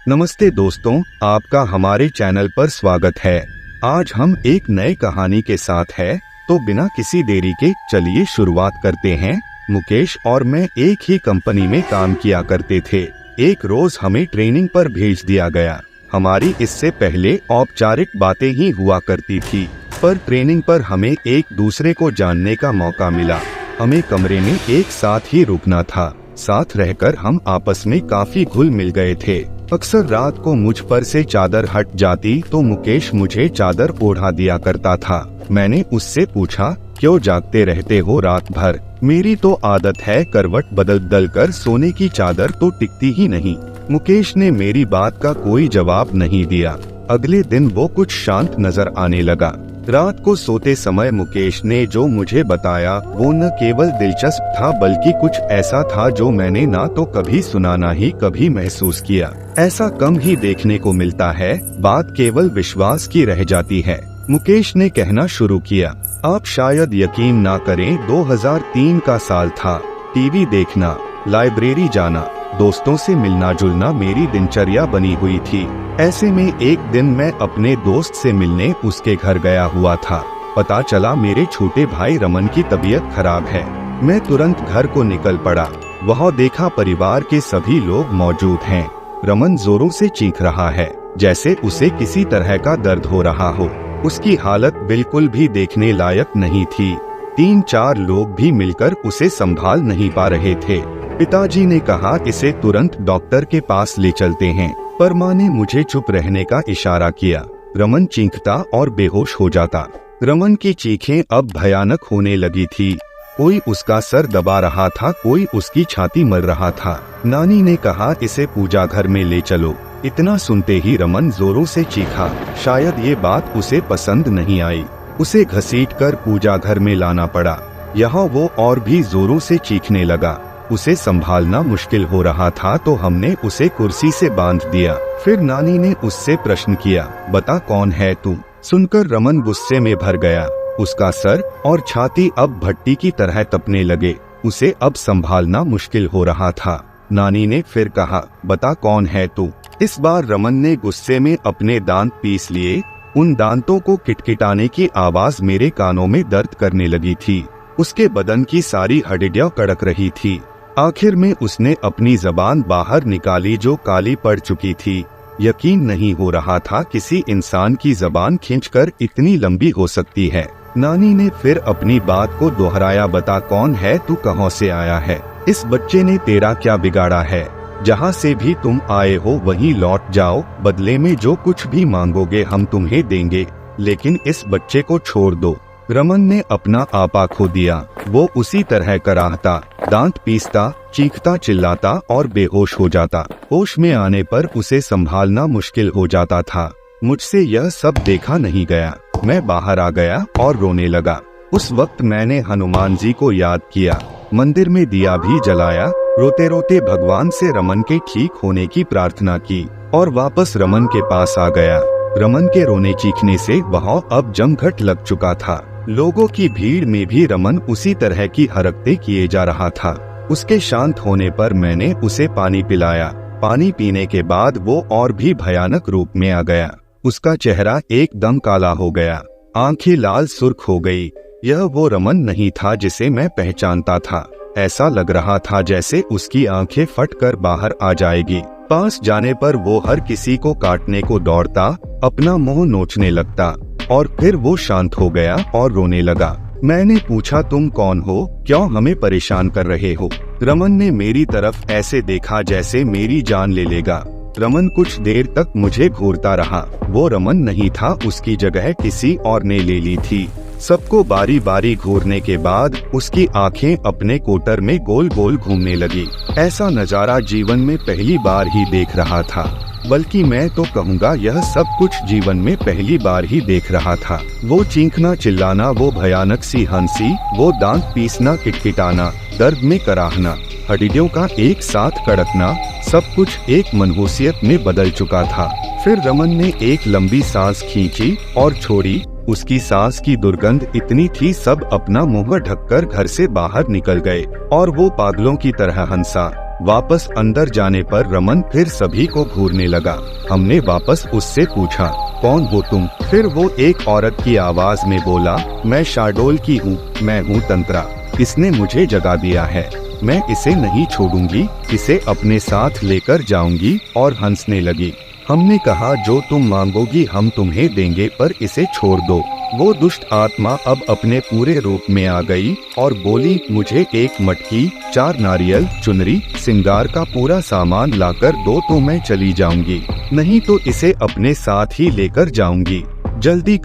नमस्ते दोस्तों, आपका हमारे चैनल पर स्वागत है। आज हम एक नए कहानी के साथ है, तो बिना किसी देरी के चलिए शुरुआत करते हैं। मुकेश और मैं एक ही कंपनी में काम किया करते थे। एक रोज हमें ट्रेनिंग पर भेज दिया गया। हमारी इससे पहले औपचारिक बातें ही हुआ करती थी, पर ट्रेनिंग पर हमें एक दूसरे को जानने का मौका मिला। हमें कमरे में एक साथ ही रुकना था। साथ रहकर हम आपस में काफी घुल मिल गए थे। अक्सर रात को मुझ पर से चादर हट जाती तो मुकेश मुझे चादर ओढ़ा दिया करता था। मैंने उससे पूछा, क्यों जागते रहते हो रात भर? मेरी तो आदत है करवट बदल बदल कर सोने की, चादर तो टिकती ही नहीं। मुकेश ने मेरी बात का कोई जवाब नहीं दिया। अगले दिन वो कुछ शांत नजर आने लगा। रात को सोते समय मुकेश ने जो मुझे बताया वो न केवल दिलचस्प था, बल्कि कुछ ऐसा था जो मैंने ना तो कभी सुना ना ही कभी महसूस किया। ऐसा कम ही देखने को मिलता है। बात केवल विश्वास की रह जाती है। मुकेश ने कहना शुरू किया, आप शायद यकीन ना करें, 2003 का साल था। टीवी देखना, लाइब्रेरी जाना, दोस्तों से मिलना जुलना मेरी दिनचर्या बनी हुई थी। ऐसे में एक दिन मैं अपने दोस्त से मिलने उसके घर गया हुआ था। पता चला मेरे छोटे भाई रमन की तबीयत खराब है। मैं तुरंत घर को निकल पड़ा। वहाँ देखा परिवार के सभी लोग मौजूद हैं। रमन जोरों से चीख रहा है, जैसे उसे किसी तरह का दर्द हो रहा हो। उसकी हालत बिल्कुल भी देखने लायक नहीं थी। 3-4 लोग भी मिलकर उसे संभाल नहीं पा रहे थे। पिताजी ने कहा, इसे तुरंत डॉक्टर के पास ले चलते हैं, पर माँ ने मुझे चुप रहने का इशारा किया। रमन चीखता और बेहोश हो जाता। रमन की चीखें अब भयानक होने लगी थी। कोई उसका सर दबा रहा था, कोई उसकी छाती मर रहा था। नानी ने कहा, इसे पूजा घर में ले चलो। इतना सुनते ही रमन जोरों से चीखा। शायद ये बात उसे पसंद नहीं आई। उसे घसीटकर पूजा घर में लाना पड़ा। यहाँ वो और भी जोरों से चीखने लगा। उसे संभालना मुश्किल हो रहा था, तो हमने उसे कुर्सी से बांध दिया। फिर नानी ने उससे प्रश्न किया, बता कौन है तू? सुनकर रमन गुस्से में भर गया। उसका सर और छाती अब भट्टी की तरह तपने लगे। उसे अब संभालना मुश्किल हो रहा था। नानी ने फिर कहा, बता कौन है तू? इस बार रमन ने गुस्से में अपने दांत पीस लिए। उन दांतों को किटकिटाने की आवाज मेरे कानों में दर्द करने लगी थी। उसके बदन की सारी हड्डियां कड़क रही थी। आखिर में उसने अपनी जबान बाहर निकाली, जो काली पड़ चुकी थी। यकीन नहीं हो रहा था किसी इंसान की जबान खींचकर इतनी लंबी हो सकती है। नानी ने फिर अपनी बात को दोहराया, बता कौन है तू, कहाँ से आया है? इस बच्चे ने तेरा क्या बिगाड़ा है? जहाँ से भी तुम आए हो वहीं लौट जाओ। बदले में जो कुछ भी मांगोगे हम तुम्हें देंगे, लेकिन इस बच्चे को छोड़ दो। रमन ने अपना आपा खो दिया। वो उसी तरह कराहता, दांत पीसता, चीखता, चिल्लाता और बेहोश हो जाता। होश में आने पर उसे संभालना मुश्किल हो जाता था। मुझसे यह सब देखा नहीं गया। मैं बाहर आ गया और रोने लगा। उस वक्त मैंने हनुमान जी को याद किया, मंदिर में दिया भी जलाया। रोते रोते भगवान से रमन के ठीक होने की प्रार्थना की और वापस रमन के पास आ गया। रमन के रोने चीखने से वहाँ अब जमघट लग चुका था। लोगों की भीड़ में भी रमन उसी तरह की हरकतें किए जा रहा था। उसके शांत होने पर मैंने उसे पानी पिलाया। पानी पीने के बाद वो और भी भयानक रूप में आ गया। उसका चेहरा एकदम काला हो गया, आंखें लाल सुर्ख हो गई। यह वो रमन नहीं था जिसे मैं पहचानता था। ऐसा लग रहा था जैसे उसकी आंखें फटकर बाहर आ जाएगी। पास जाने पर वो हर किसी को काटने को दौड़ता, अपना मुंह नोचने लगता और फिर वो शांत हो गया और रोने लगा। मैंने पूछा, तुम कौन हो? क्यों हमें परेशान कर रहे हो? रमन ने मेरी तरफ ऐसे देखा जैसे मेरी जान ले लेगा। रमन कुछ देर तक मुझे घूरता रहा। वो रमन नहीं था, उसकी जगह किसी और ने ले ली थी। सबको बारी बारी घूरने के बाद उसकी आंखें अपने कोटर में गोल गोल घूमने लगी। ऐसा नजारा जीवन में पहली बार ही देख रहा था, बल्कि मैं तो कहूँगा यह सब कुछ जीवन में पहली बार ही देख रहा था। वो चीखना चिल्लाना, वो भयानक सी हंसी, वो दांत पीसना, किटकिटाना, दर्द में कराहना, हड्डियों का एक साथ कड़कना, सब कुछ एक मनहूसियत में बदल चुका था। फिर रमन ने एक लंबी सांस खींची और छोड़ी। उसकी सांस की दुर्गंध इतनी थी, सब अपना मुंह ढककर घर से बाहर निकल गए और वो पागलों की तरह हंसा। वापस अंदर जाने पर रमन फिर सभी को घूरने लगा। हमने वापस उससे पूछा, कौन हो तुम? फिर वो एक औरत की आवाज में बोला, मैं शार्डोल की हूँ, मैं हूँ तंत्रा। इसने मुझे जगा दिया है, मैं इसे नहीं छोड़ूंगी, इसे अपने साथ लेकर जाऊंगी। और हंसने लगी। हमने कहा, जो तुम मांगोगी हम तुम्हें देंगे, पर इसे छोड़ दो। वो दुष्ट आत्मा अब अपने पूरे रूप में आ गई और बोली, मुझे एक मटकी, 4 नारियल, चुनरी, सिंगार का पूरा सामान लाकर दो तो मैं चली जाऊंगी, नहीं तो इसे अपने साथ ही लेकर जाऊंगी। जल्दी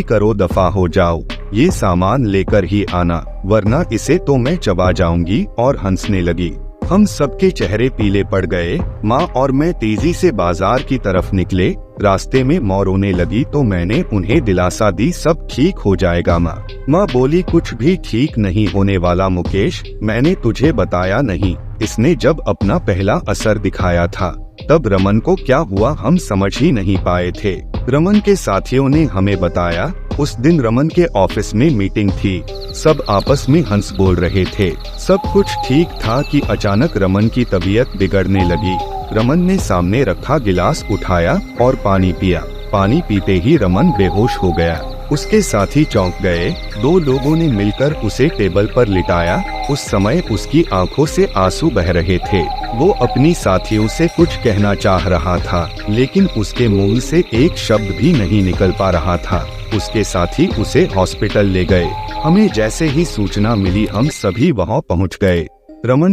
करो, दफा हो जाओ, ये सामान लेकर ही आना, वरना इसे तो मैं चबा जाऊंगी। और हंसने लगी। हम सबके चेहरे पीले पड़ गए। माँ और मैं तेजी से बाजार की तरफ निकले। रास्ते में माँ रोने लगी तो मैंने उन्हें दिलासा दी, सब ठीक हो जाएगा माँ। माँ बोली, कुछ भी ठीक नहीं होने वाला मुकेश, मैंने तुझे बताया नहीं, इसने जब अपना पहला असर दिखाया था तब रमन को क्या हुआ हम समझ ही नहीं पाए थे। रमन के साथियों ने हमें बताया, उस दिन रमन के ऑफिस में मीटिंग थी, सब आपस में हंस बोल रहे थे, सब कुछ ठीक था कि अचानक रमन की तबीयत बिगड़ने लगी। रमन ने सामने रखा गिलास उठाया और पानी पिया। पानी पीते ही रमन बेहोश हो गया। उसके साथी चौंक गए। 2 लोगों ने मिलकर उसे टेबल पर लिटाया। उस समय उसकी आंखों से आंसू बह रहे थे। वो अपनी साथियों से कुछ कहना चाह रहा था, लेकिन उसके मुंह से एक शब्द भी नहीं निकल पा रहा था। उसके साथी उसे हॉस्पिटल ले गए। हमें जैसे ही सूचना मिली हम सभी वहां पहुंच गए।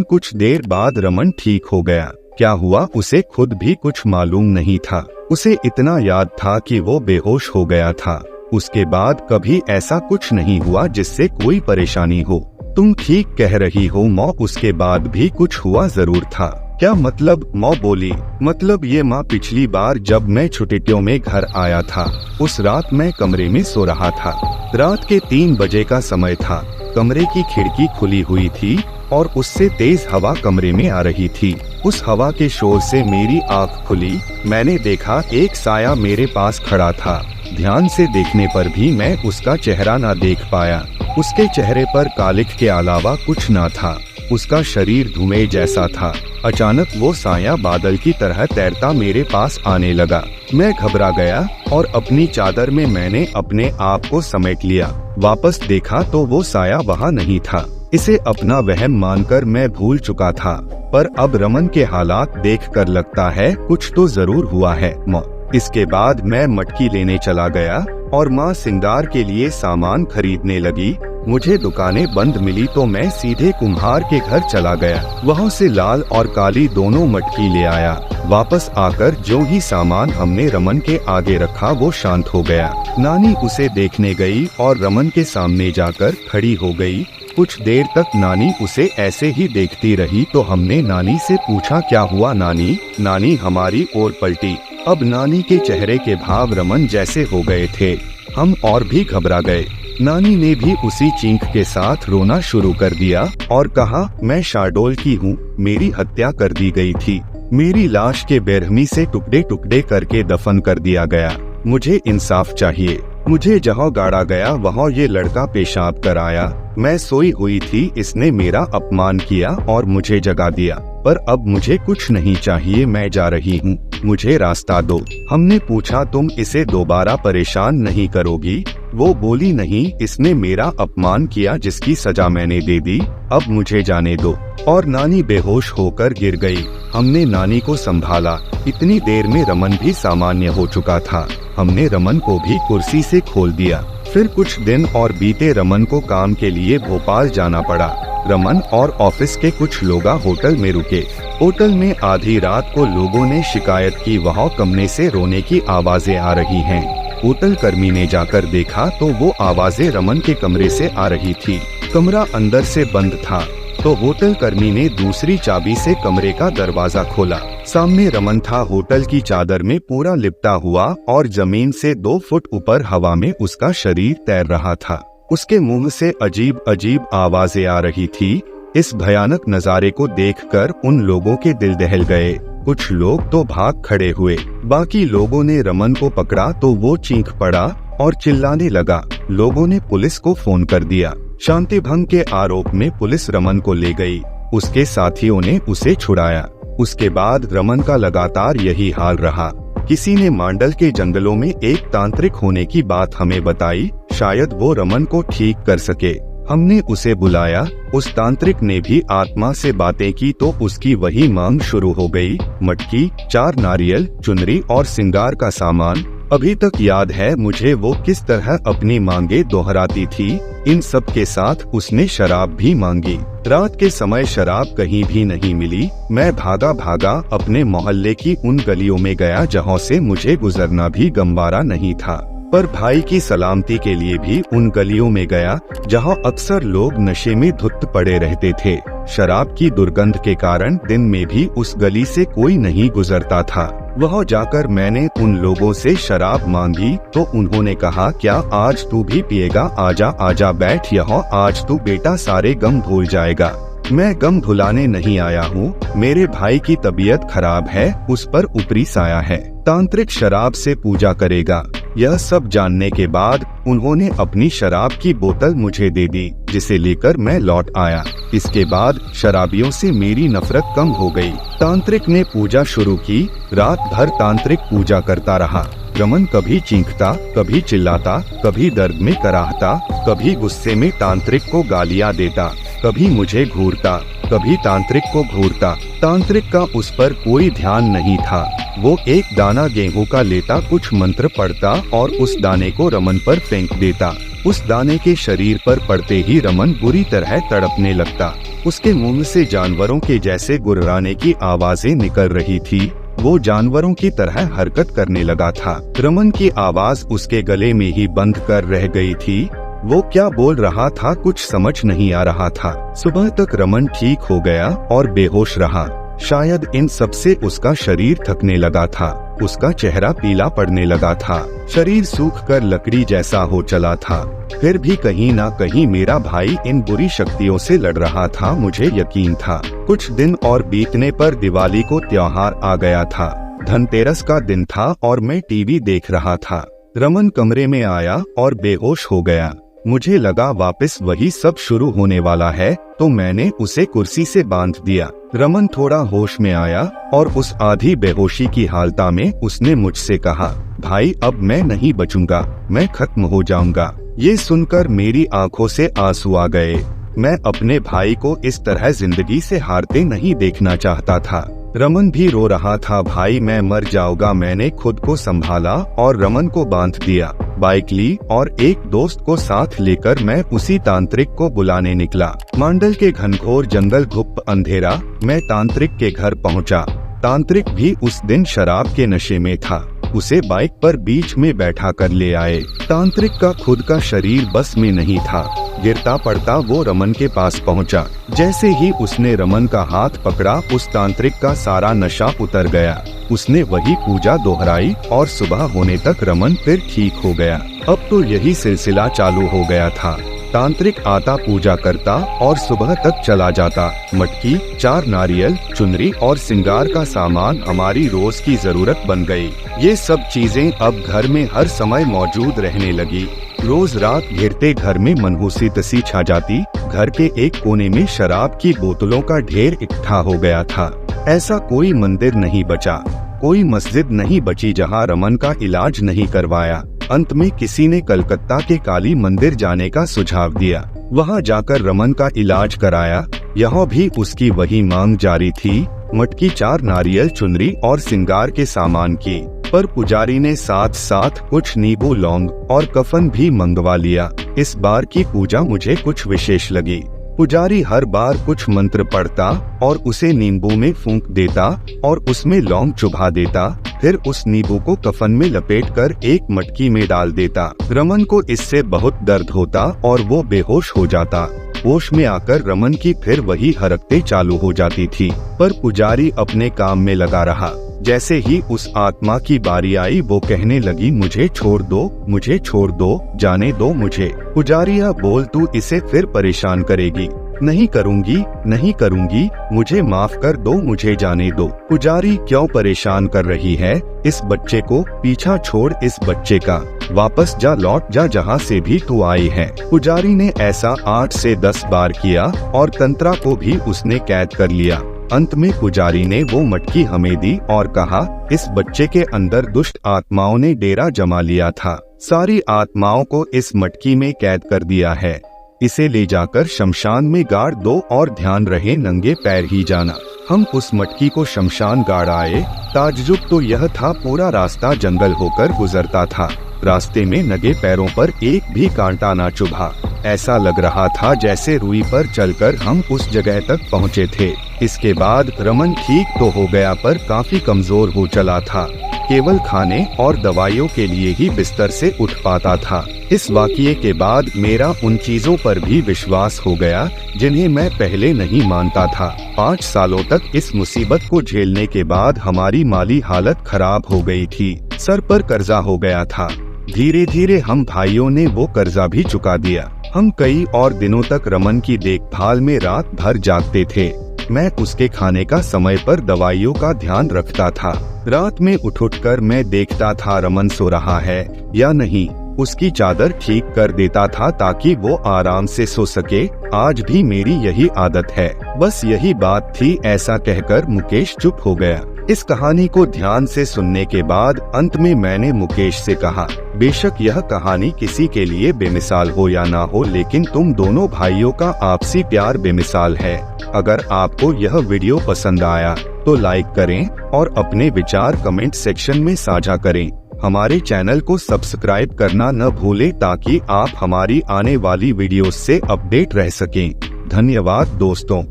कुछ देर बाद रमन ठीक हो गया। क्या हुआ उसे खुद भी कुछ मालूम नहीं था। उसे इतना याद था कि वो बेहोश हो गया था। उसके बाद कभी ऐसा कुछ नहीं हुआ जिससे कोई परेशानी हो। तुम ठीक कह रही हो माँ, उसके बाद भी कुछ हुआ जरूर था। क्या मतलब? माँ बोली, मतलब ये माँ, पिछली बार जब मैं छुट्टियों में घर आया था, उस रात मैं कमरे में सो रहा था। रात के 3 बजे का समय था। कमरे की खिड़की खुली हुई थी और उससे तेज हवा कमरे में आ रही थी। उस हवा के शोर से मेरी आँख खुली। मैंने देखा एक साया मेरे पास खड़ा था। ध्यान से देखने पर भी मैं उसका चेहरा ना देख पाया। उसके चेहरे पर कालिख के अलावा कुछ ना था। उसका शरीर धुएं जैसा था। अचानक वो साया बादल की तरह तैरता मेरे पास आने लगा। मैं घबरा गया और अपनी चादर में मैंने अपने आप को समेट लिया। वापस देखा तो वो साया वहाँ नहीं था। इसे अपना वहम मानकर मैं भूल चुका था, पर अब रमन के हालात देखकर लगता है कुछ तो जरूर हुआ है माँ। इसके बाद मैं मटकी लेने चला गया और माँ सिंगार के लिए सामान खरीदने लगी। मुझे दुकानें बंद मिली तो मैं सीधे कुम्हार के घर चला गया। वहाँ से लाल और काली दोनों मटकी ले आया। वापस आकर जो ही सामान हमने रमन के आगे रखा वो शांत हो गया। नानी उसे देखने गई और रमन के सामने जाकर खड़ी हो गई। कुछ देर तक नानी उसे ऐसे ही देखती रही तो हमने नानी से पूछा, क्या हुआ नानी? नानी हमारी ओर पलटी। अब नानी के चेहरे के भाव रमन जैसे हो गए थे। हम और भी घबरा गए। नानी ने भी उसी चीख के साथ रोना शुरू कर दिया और कहा, मैं शार्डोल की हूँ, मेरी हत्या कर दी गई थी। मेरी लाश के बेरहमी से टुकड़े टुकड़े करके दफन कर दिया गया। मुझे इंसाफ चाहिए। मुझे जहाँ गाड़ा गया वहाँ ये लड़का पेशाब कर आया। मैं सोई हुई थी, इसने मेरा अपमान किया और मुझे जगा दिया, पर अब मुझे कुछ नहीं चाहिए, मैं जा रही हूँ, मुझे रास्ता दो। हमने पूछा, तुम इसे दोबारा परेशान नहीं करोगी? वो बोली, नहीं, इसने मेरा अपमान किया जिसकी सजा मैंने दे दी, अब मुझे जाने दो। और नानी बेहोश होकर गिर गई। हमने नानी को संभाला। इतनी देर में रमन भी सामान्य हो चुका था। हमने रमन को भी कुर्सी से खोल दिया। फिर कुछ दिन और बीते। रमन को काम के लिए भोपाल जाना पड़ा। रमन और ऑफिस के कुछ लोग होटल में रुके। होटल में आधी रात को लोगों ने शिकायत की, वहाँ कमरे से रोने की आवाजें आ रही हैं। होटल कर्मी ने जाकर देखा तो वो आवाजें रमन के कमरे से आ रही थी। कमरा अंदर से बंद था तो होटल कर्मी ने दूसरी चाबी से कमरे का दरवाजा खोला। सामने रमन था, होटल की चादर में पूरा लिपटा हुआ और जमीन से 2 फुट ऊपर हवा में उसका शरीर तैर रहा था। उसके मुंह से अजीब अजीब आवाजें आ रही थी। इस भयानक नजारे को देखकर उन लोगों के दिल दहल गए। कुछ लोग तो भाग खड़े हुए। बाकी लोगों ने रमन को पकड़ा तो वो चीख पड़ा और चिल्लाने लगा। लोगों ने पुलिस को फोन कर दिया। शांति भंग के आरोप में पुलिस रमन को ले गई। उसके साथियों ने उसे छुड़ाया। उसके बाद रमन का लगातार यही हाल रहा। किसी ने मांडल के जंगलों में एक तांत्रिक होने की बात हमें बताई, शायद वो रमन को ठीक कर सके। हमने उसे बुलाया। उस तांत्रिक ने भी आत्मा से बातें की तो उसकी वही मांग शुरू हो गई। मटकी, 4 नारियल, चुनरी और सिंगार का सामान। अभी तक याद है मुझे वो किस तरह अपनी मांगे दोहराती थी। इन सब के साथ उसने शराब भी मांगी। रात के समय शराब कहीं भी नहीं मिली। मैं भागा भागा अपने मोहल्ले की उन गलियों में गया जहाँ से मुझे गुजरना भी गमवारा नहीं था, पर भाई की सलामती के लिए भी उन गलियों में गया जहाँ अक्सर लोग नशे में धुत पड़े रहते थे। शराब की दुर्गंध के कारण दिन में भी उस गली से कोई नहीं गुजरता था। वहाँ जाकर मैंने उन लोगों से शराब मांगी तो उन्होंने कहा, क्या आज तू भी पिएगा? आजा आजा बैठ यहाँ, आज तू बेटा सारे गम भूल जाएगा। मैं गम भुलाने नहीं आया हूँ, मेरे भाई की तबीयत खराब है, उस पर ऊपरी साया है। तांत्रिक शराब से पूजा करेगा। यह सब जानने के बाद उन्होंने अपनी शराब की बोतल मुझे दे दी, जिसे लेकर मैं लौट आया। इसके बाद शराबियों से मेरी नफरत कम हो गई। तांत्रिक ने पूजा शुरू की। रात भर तांत्रिक पूजा करता रहा। रमन कभी चीखता, कभी चिल्लाता, कभी दर्द में कराहता, कभी गुस्से में तांत्रिक को गालियां देता, कभी मुझे घूरता, कभी तांत्रिक को घूरता। तांत्रिक का उस पर कोई ध्यान नहीं था। वो एक दाना गेहूं का लेता, कुछ मंत्र पढ़ता और उस दाने को रमन पर फेंक देता। उस दाने के शरीर पर पड़ते ही रमन बुरी तरह तड़पने लगता। उसके मुंह से जानवरों के जैसे गुर्राने की आवाजें निकल रही थी। वो जानवरों की तरह हरकत करने लगा था। रमन की आवाज उसके गले में ही बंद कर रह गई थी। वो क्या बोल रहा था कुछ समझ नहीं आ रहा था। सुबह तक रमन ठीक हो गया और बेहोश रहा। शायद इन सब से उसका शरीर थकने लगा था। उसका चेहरा पीला पड़ने लगा था। शरीर सूखकर लकड़ी जैसा हो चला था। फिर भी कहीं ना कहीं मेरा भाई इन बुरी शक्तियों से लड़ रहा था, मुझे यकीन था। कुछ दिन और बीतने पर दिवाली को त्योहार आ गया था। धनतेरस का दिन था और मैं टीवी देख रहा था। रमन कमरे में आया और बेहोश हो गया। मुझे लगा वापस वही सब शुरू होने वाला है, तो मैंने उसे कुर्सी से बांध दिया। रमन थोड़ा होश में आया और उस आधी बेहोशी की हालत में उसने मुझसे कहा, भाई अब मैं नहीं बचूंगा, मैं खत्म हो जाऊंगा। ये सुनकर मेरी आंखों से आंसू आ गए। मैं अपने भाई को इस तरह जिंदगी से हारते नहीं देखना चाहता था। रमन भी रो रहा था, भाई मैं मर जाऊंगा। मैंने खुद को संभाला और रमन को बांध दिया। बाइक ली और एक दोस्त को साथ लेकर मैं उसी तांत्रिक को बुलाने निकला। मांडल के घनघोर जंगल धुप अंधेरा। मैं तांत्रिक के घर पहुंचा। तांत्रिक भी उस दिन शराब के नशे में था। उसे बाइक पर बीच में बैठा कर ले आए। तांत्रिक का खुद का शरीर बस में नहीं था। गिरता पड़ता वो रमन के पास पहुंचा। जैसे ही उसने रमन का हाथ पकड़ा, उस तांत्रिक का सारा नशा उतर गया। उसने वही पूजा दोहराई और सुबह होने तक रमन फिर ठीक हो गया। अब तो यही सिलसिला चालू हो गया था। तांत्रिक आता, पूजा करता और सुबह तक चला जाता। मटकी, 4 नारियल, चुनरी और सिंगार का सामान हमारी रोज की जरूरत बन गई। ये सब चीजें अब घर में हर समय मौजूद रहने लगी। रोज रात घिरते घर में मनहूसियत सी छा जाती। घर के एक कोने में शराब की बोतलों का ढेर इकट्ठा हो गया था। ऐसा कोई मंदिर नहीं बचा, कोई मस्जिद नहीं बची जहां रमन का इलाज नहीं करवाया। अंत में किसी ने कलकत्ता के काली मंदिर जाने का सुझाव दिया। वहां जाकर रमन का इलाज कराया। यहाँ भी उसकी वही मांग जारी थी, मटकी, 4 नारियल, चुनरी और सिंगार के सामान की। पर पुजारी ने साथ साथ कुछ नींबू, लौंग और कफन भी मंगवा लिया। इस बार की पूजा मुझे कुछ विशेष लगी। पुजारी हर बार कुछ मंत्र पढ़ता और उसे नींबू में फूंक देता और उसमें लौंग चुभा देता। फिर उस नींबू को कफन में लपेटकर एक मटकी में डाल देता। रमन को इससे बहुत दर्द होता और वो बेहोश हो जाता। होश में आकर रमन की फिर वही हरकतें चालू हो जाती थी, पर पुजारी अपने काम में लगा रहा। जैसे ही उस आत्मा की बारी आई, वो कहने लगी, मुझे छोड़ दो, मुझे छोड़ दो, जाने दो मुझे। पुजारिया बोल, तू इसे फिर परेशान करेगी। नहीं करूँगी, नहीं करूँगी, मुझे माफ कर दो, मुझे जाने दो। पुजारी, क्यों परेशान कर रही है इस बच्चे को? पीछा छोड़ इस बच्चे का, वापस जा, लौट जा जहाँ से भी तू आई है। पुजारी ने ऐसा 8 से 10 बार किया और तंत्रा को भी उसने कैद कर लिया। अंत में पुजारी ने वो मटकी हमें दी और कहा, इस बच्चे के अंदर दुष्ट आत्माओं ने डेरा जमा लिया था। सारी आत्माओं को इस मटकी में कैद कर दिया है। इसे ले जाकर शमशान में गाड़ दो और ध्यान रहे नंगे पैर ही जाना। हम उस मटकी को शमशान गाड़ आए। ताज्जुब तो यह था, पूरा रास्ता जंगल होकर गुजरता था। रास्ते में नंगे पैरों पर एक भी कांटा ना चुभा। ऐसा लग रहा था जैसे रुई पर चलकर हम उस जगह तक पहुँचे थे। इसके बाद रमन ठीक तो हो गया पर काफी कमजोर हो चला था। केवल खाने और दवाइयों के लिए ही बिस्तर से उठ पाता था। इस वाक़ये के बाद मेरा उन चीजों पर भी विश्वास हो गया जिन्हें मैं पहले नहीं मानता था। 5 सालों तक इस मुसीबत को झेलने के बाद हमारी माली हालत खराब हो गई थी। सर पर कर्जा हो गया था। धीरे धीरे हम भाइयों ने वो कर्जा भी चुका दिया। हम कई और दिनों तक रमन की देखभाल में रात भर जागते थे। मैं उसके खाने का समय पर दवाइयों का ध्यान रखता था। रात में उठ कर मैं देखता था रमन सो रहा है या नहीं। उसकी चादर ठीक कर देता था ताकि वो आराम से सो सके। आज भी मेरी यही आदत है। बस यही बात थी, ऐसा कहकर मुकेश चुप हो गया। इस कहानी को ध्यान से सुनने के बाद अंत में मैंने मुकेश से कहा, बेशक यह कहानी किसी के लिए बेमिसाल हो या ना हो, लेकिन तुम दोनों भाइयों का आपसी प्यार बेमिसाल है। अगर आपको यह वीडियो पसंद आया तो लाइक करें और अपने विचार कमेंट सेक्शन में साझा करें। हमारे चैनल को सब्सक्राइब करना न भूलें ताकि आप हमारी आने वाली वीडियोस से अपडेट रह सकें। धन्यवाद दोस्तों।